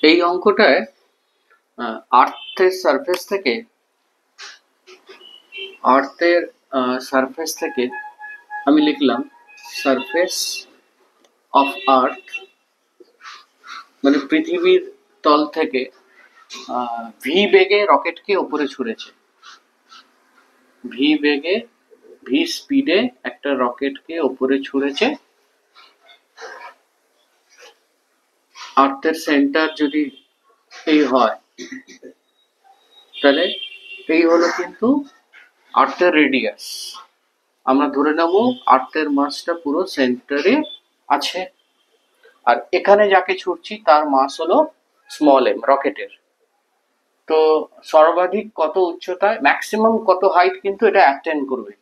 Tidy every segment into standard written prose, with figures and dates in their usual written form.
এই অঙ্কটায় আর্থের সারফেস থেকে আমি লিখলাম সারফেস অফ আর্থ, মানে পৃথিবীর তল থেকে ভি বেগে রকেটকে উপরে ছুঁড়েছে। ভি স্পিডে একটা রকেটকে উপরে ছুঁড়েছে। আর্থের সেন্টার যদি এই হয়, তাহলে এই হলো কিন্তু আর্থের রেডিয়াস। আমরা ধরে নেব আর্থের মাসটা পুরো সেন্টারে আছে, আর এখানে যাকে ছুটছি তার মাস হলো স্মল এম, রকেটের। তো সর্বাধিক কত উচ্চতায়, ম্যাক্সিমাম কত হাইট কিন্তু এটা অ্যাটেন্ড করবে।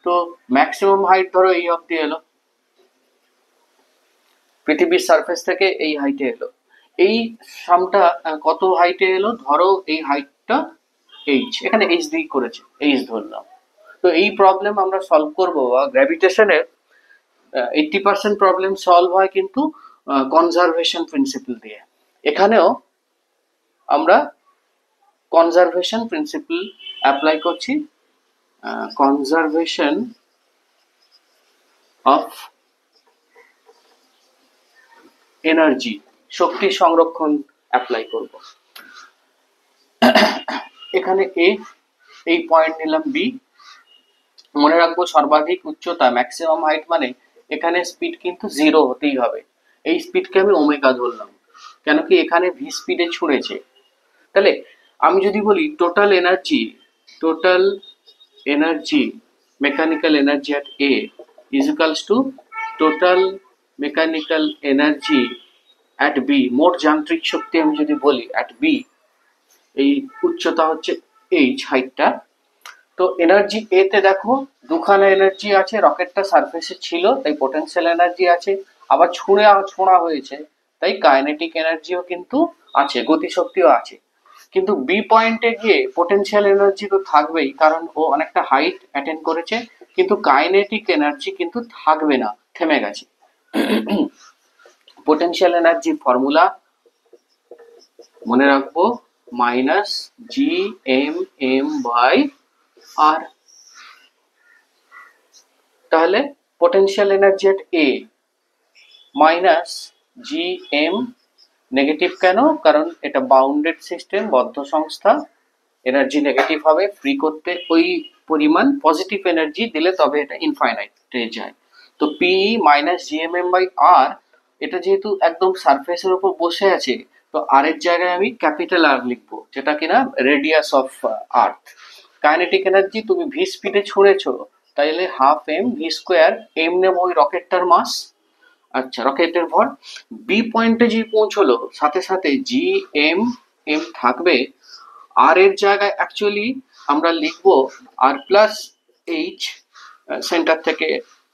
তো ম্যাক্সিমাম হাইট ধরো এই অবধি এলো, পৃথিবীর সারফেস থেকে এই হাইটে এলো। এই সামটা কত হাইটে এলো, ধরো এই হাইটটা এইচ, এখানে এইচ দিয়ে করেছে, এইচ ধরলাম। তো এই প্রবলেম আমরা সলভ করবো, গ্র্যাভিটেশনের 80% প্রবলেম সলভ হয় কিন্তু কনজারভেশন প্রিন্সিপল দিয়ে। এখানেও আমরা কনজারভেশন প্রিন্সিপল অ্যাপ্লাই করছি। কনজারভেশন অফ এনার্জি, শক্তি সংরক্ষণ অ্যাপ্লাই করব। এখানে এই পয়েন্ট নিলাম বি। মনে রাখবো সর্বাধিক উচ্চতা, ম্যাক্সিমাম হাইট, মানে এখানে স্পিড কিন্তু 0 হতেই হবে। এই স্পিডকে আমি ওমেগা ধরলাম, কেন কি এখানে ভি স্পিডে ছুঁড়েছে। তাহলে আমি যদি বলি total energy mechanical energy at A is equals to total mechanical energy at B, মোট যান্ত্রিক শক্তি আমি যদি বলি অ্যাট বি, এই উচ্চতা হচ্ছে এইচ, হাইটটা। তো এনার্জি এ তে দেখো দুখানা এনার্জি আছে, রকেটটা সারফেসে ছিল তাই পোটেনশিয়াল এনার্জি আছে, আবার ছোঁড়া হয়েছে তাই কাইনেটিক এনার্জিও কিন্তু আছে, গতিশক্তিও আছে। কিন্তু বি পয়েন্টে গিয়ে পোটেনশিয়াল এনার্জি তো থাকবেই, কারণ ও অনেকটা হাইট অ্যাটেন্ড করেছে, কিন্তু কাইনেটিক এনার্জি কিন্তু থাকবে না, থেমে গেছে। পোটেনশিয়াল এনার্জি ফর্মুলা মনে রাখবো, minus G M M by R. তাহলে potential energy at A minus G M, negative কেন, কারণ এটা বাউন্ডেড সিস্টেম, বদ্ধ সংস্থা, এনার্জি নেগেটিভ হবে, ফ্রি করতে ওই পরিমাণ পজিটিভ এনার্জি দিলে তবে এটা ইনফাইনাইটে যায়। তো P minus G M M by R, এটা যেহেতু একদম সারফেসের উপর বসে আছে, তো আর এর জায়গায় আমি ক্যাপিটাল আর লিখবো, যেটা কিনা radius of earth. Kinetic energy তুমি ভি স্পিডে ছুঁড়েছো, তাইলে half M V square, M নেব ওই রকেটটার মাস, আচ্ছা রকেটের ভর। বি পয়েন্টে যে পৌঁছলো সাথে সাথে জি এম এম থাকবে, আর এর জায়গায় অ্যাকচুয়ালি আমরা লিখবো আর প্লাস এইচ, সেন্টার থেকে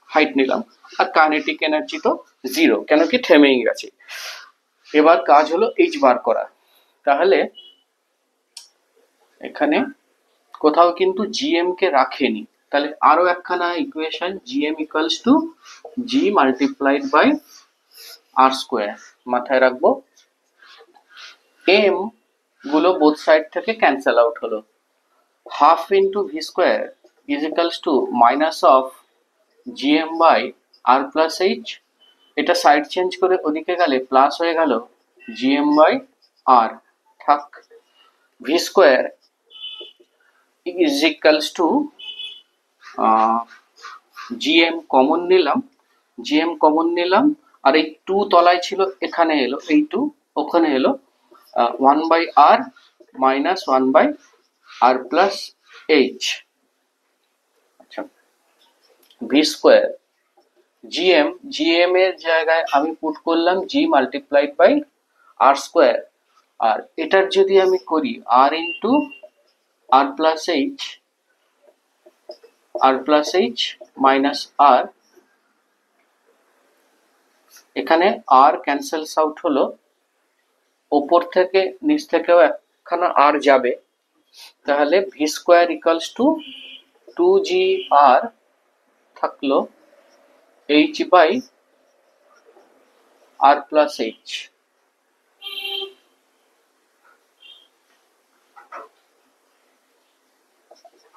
হাইট নিলাম, আর কাইনেটিক এনার্জি তো 0, কেন কি থেমেই গেছে। এবার কাজ হলো এইচ বার করা। তাহলে এখানে কোথাও কিন্তু জিএম কে রাখেনি, তাহলে আরো একখানা equation, GM equals to G multiplied by R square মাথায় রাখবো। এম গুলো বোথ সাইড থেকে ক্যান্সেল আউট হলো, half into V square is equals to minus of GM by R plus H, এটা সাইড চেঞ্জ করে ওদিকে গেলে প্লাস হয়ে গেল জিএম বাই আর, থাক। V square is equals two GM common নিলাম, আর এই 2 তলায় ছিল এখানে এলো, এই 2 ওখানে এলো, 1 by R minus 1 by R plus H. আচ্ছা, ভি স্কোয়ার জিএম এর জায়গায় আমি পুট করলাম G multiplied by R square, আর এটার যদি আমি করি R into R plus H minus R, এখানে আর ক্যান্সেলস আউট হলো, ওপর থেকে নিচ থেকেও একখানা আর যাবে, তাহলে ভি স্কোয়ার ইকুয়ালস টু 2জি আর থাকলো H by R plus H.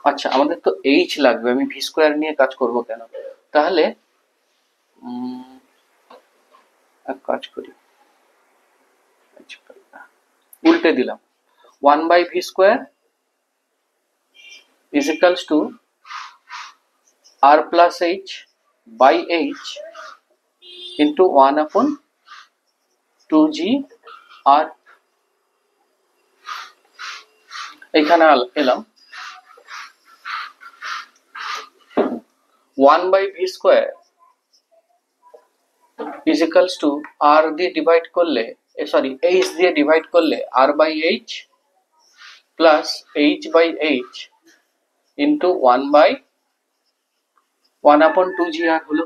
আচ্ছা আমাদের তো এইচ লাগবে, আমি ভি স্কোয়ার নিয়ে কাজ করব কেন? তাহলে এক কাজ করি, উল্টে দিলাম। 1/v² is equals to r plus h by h into 1/2g r। এখানে এলাম 1/v² is equals to r দিয়ে ডিভাইড করলে, সরি h দিয়ে ডিভাইড করলে r by h plus h by h into 1/1/2gr হলো।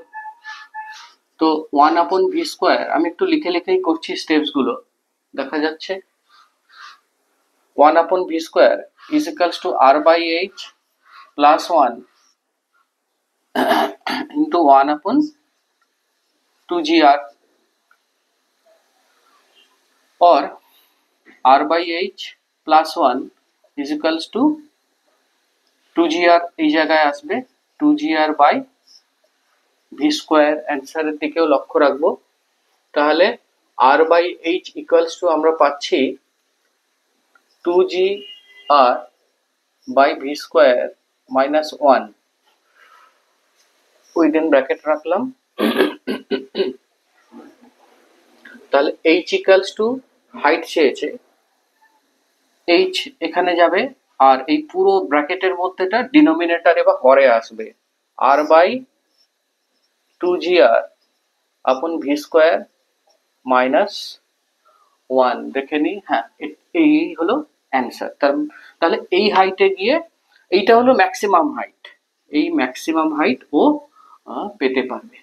তো 1/v², আমি একটু লিখে লিখেই করছি স্টেপস গুলো, দেখা যাচ্ছে 1/v² is equals to r by h plus 1 into 1/2gr, or r by h plus 1 is equals to 2gr, এই জায়গায় আসবে 2gr by v²। অ্যান্সারের দিকেও লক্ষ্য রাখবো। তাহলে r by h equals to আমরা পাচ্ছি 2gr by v² minus 1 within bracket রাখলাম। তাহলে h equals to হাইট চেয়েছে, h এখানে যাবে, আর এই পুরো ব্র্যাকেটের মধ্যেটা ডিনোমিনেটরে বা হরে আসবে r by 2gr upon v² minus 1। দেখে নি, হ্যাঁ এই হলো অ্যান্সার। তাহলে এই হাইটে গিয়ে, এইটা হলো ম্যাক্সিমাম হাইট, এই ম্যাক্সিমাম হাইট ও পেতে পারবে।